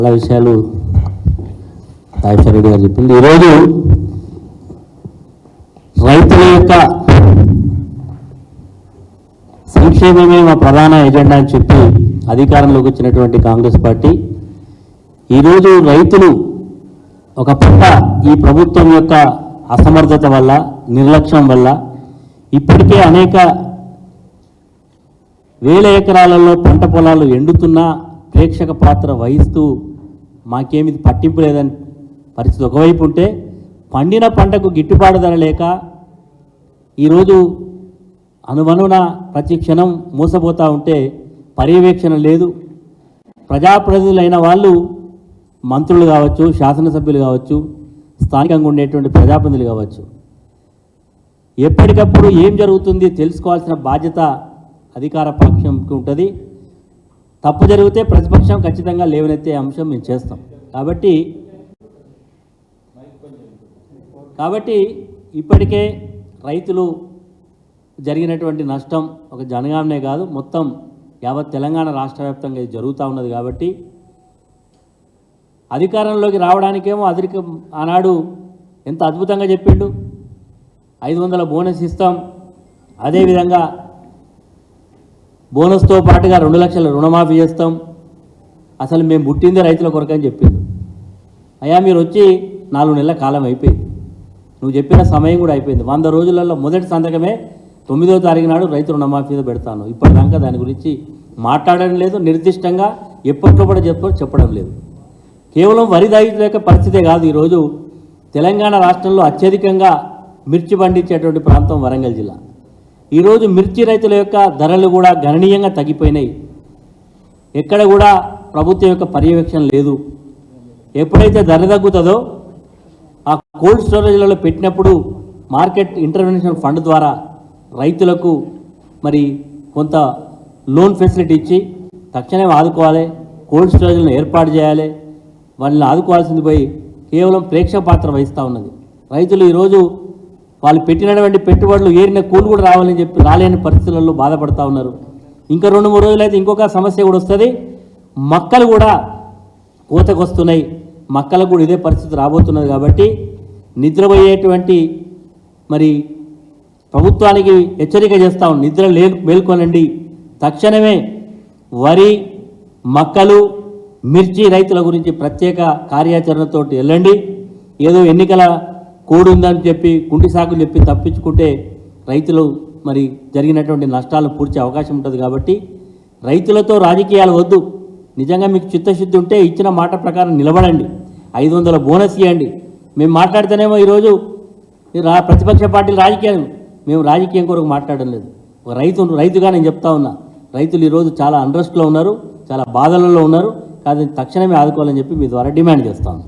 చాలా విషయాలు రాజశేఖర రెడ్డి గారు చెప్పింది. ఈరోజు రైతుల యొక్క సంక్షేమమే మా ప్రధాన ఎజెండా అని చెప్పి అధికారంలోకి వచ్చినటువంటి కాంగ్రెస్ పార్టీ ఈరోజు రైతులు ఒక పక్క ఈ ప్రభుత్వం యొక్క అసమర్థత వల్ల, నిర్లక్ష్యం వల్ల ఇప్పటికే అనేక వేల ఎకరాలలో పంట పొలాలు ఎండుతున్నా ప్రేక్షక పాత్ర వహిస్తూ మాకేమి పట్టింపు లేదని పరిస్థితి ఒకవైపు ఉంటే, పండిన పంటకు గిట్టుబాటు ధర లేక ఈరోజు అనువనున ప్రతి క్షణం మోసపోతూ ఉంటే పర్యవేక్షణ లేదు. ప్రజాప్రతినిధులైన వాళ్ళు మంత్రులు కావచ్చు, శాసనసభ్యులు కావచ్చు, స్థానికంగా ఉండేటువంటి ప్రజాప్రతినిధులు కావచ్చు, ఎప్పటికప్పుడు ఏం జరుగుతుంది తెలుసుకోవాల్సిన బాధ్యత అధికార పక్షంకి ఉంటుంది. తప్పు జరిగితే ప్రతిపక్షం ఖచ్చితంగా లేవనెత్తే అంశం మేము చేస్తాం. కాబట్టి ఇప్పటికే రైతులు జరిగినటువంటి నష్టం ఒక జనగామనే కాదు, మొత్తం యావత్ తెలంగాణ రాష్ట్ర వ్యాప్తంగా ఇది జరుగుతూ ఉన్నది. కాబట్టి అధికారంలోకి రావడానికేమో ఆనాడు ఎంత అద్భుతంగా చెప్పిండు, 500 బోనస్ ఇస్తాం, అదేవిధంగా బోనస్తో పాటుగా 2 లక్షల రుణమాఫీ చేస్తాం, అసలు మేము పుట్టిందే రైతుల కొరకని చెప్పిండు. అయ్యా మీరు వచ్చి 4 నెలల కాలం అయిపోయింది, నువ్వు చెప్పిన సమయం కూడా అయిపోయింది. 100 రోజులలో మొదటి సంతకమే 9వ తారీఖు నాడు రైతు రుణమాఫీ మీద పెడతాను. ఇప్పటిదాకా దాని గురించి మాట్లాడడం లేదు, నిర్దిష్టంగా ఎప్పట్లో కూడా చెప్పడం లేదు. కేవలం వరి రైతుల యొక్క పరిస్థితే కాదు, ఈరోజు తెలంగాణ రాష్ట్రంలో అత్యధికంగా మిర్చి పండించేటువంటి ప్రాంతం వరంగల్ జిల్లా. ఈరోజు మిర్చి రైతుల యొక్క ధరలు కూడా గణనీయంగా తగ్గిపోయినాయి. ఎక్కడ కూడా ప్రభుత్వం యొక్క పర్యవేక్షణ లేదు. ఎప్పుడైతే ధర తగ్గుతుందో ఆ కోల్డ్ స్టోరేజ్లలో పెట్టినప్పుడు మార్కెట్ ఇంటర్వెన్షన్ ఫండ్ ద్వారా రైతులకు మరి కొంత లోన్ ఫెసిలిటీ ఇచ్చి తక్షణమే ఆదుకోవాలి, కోల్డ్ స్టోరేజ్లను ఏర్పాటు చేయాలి. వాళ్ళని ఆదుకోవాల్సింది పోయి కేవలం ప్రేక్షక పాత్ర వహిస్తూ ఉన్నది. రైతులు ఈరోజు వాళ్ళు పెట్టినటువంటి పెట్టుబడులు ఏరిన కూలు కూడా రావాలని చెప్పి రాలేని పరిస్థితులలో బాధపడుతూ ఉన్నారు. ఇంకా 2-3 రోజులైతే ఇంకొక సమస్య కూడా వస్తుంది, మక్కలు కూడా కోతకు వస్తున్నాయి, మక్కలకు కూడా ఇదే పరిస్థితి రాబోతున్నది. కాబట్టి నిద్రపోయేటువంటి మరి ప్రభుత్వానికి హెచ్చరిక చేస్తాం, నిద్ర మేల్కొనండి, తక్షణమే వరి, మక్కలు, మిర్చి రైతుల గురించి ప్రత్యేక కార్యాచరణతో వెళ్ళండి. ఏదో ఎన్నికల కోడ్ ఉందని చెప్పి కుంటి సాకులు చెప్పి తప్పించుకుంటే రైతులు మరి జరిగినటువంటి నష్టాలను పూడ్చే అవకాశం ఉంటుంది. కాబట్టి రైతులతో రాజకీయాలు వద్దు. నిజంగా మీకు చిత్తశుద్ధి ఉంటే ఇచ్చిన మాట ప్రకారం నిలబడండి, 500 బోనస్ ఇవ్వండి. మేము మాట్లాడితేనేమో ఈరోజు ప్రతిపక్ష పార్టీలు రాజకీయాలు, మేము రాజకీయం కొరకు మాట్లాడడం లేదు. రైతుగా నేను చెప్తా ఉన్నా, రైతులు ఈరోజు చాలా అండ్రెస్ట్లో ఉన్నారు, చాలా బాధలలో ఉన్నారు. కాదు తక్షణమే ఆదుకోవాలని చెప్పి మీ ద్వారా డిమాండ్ చేస్తాను.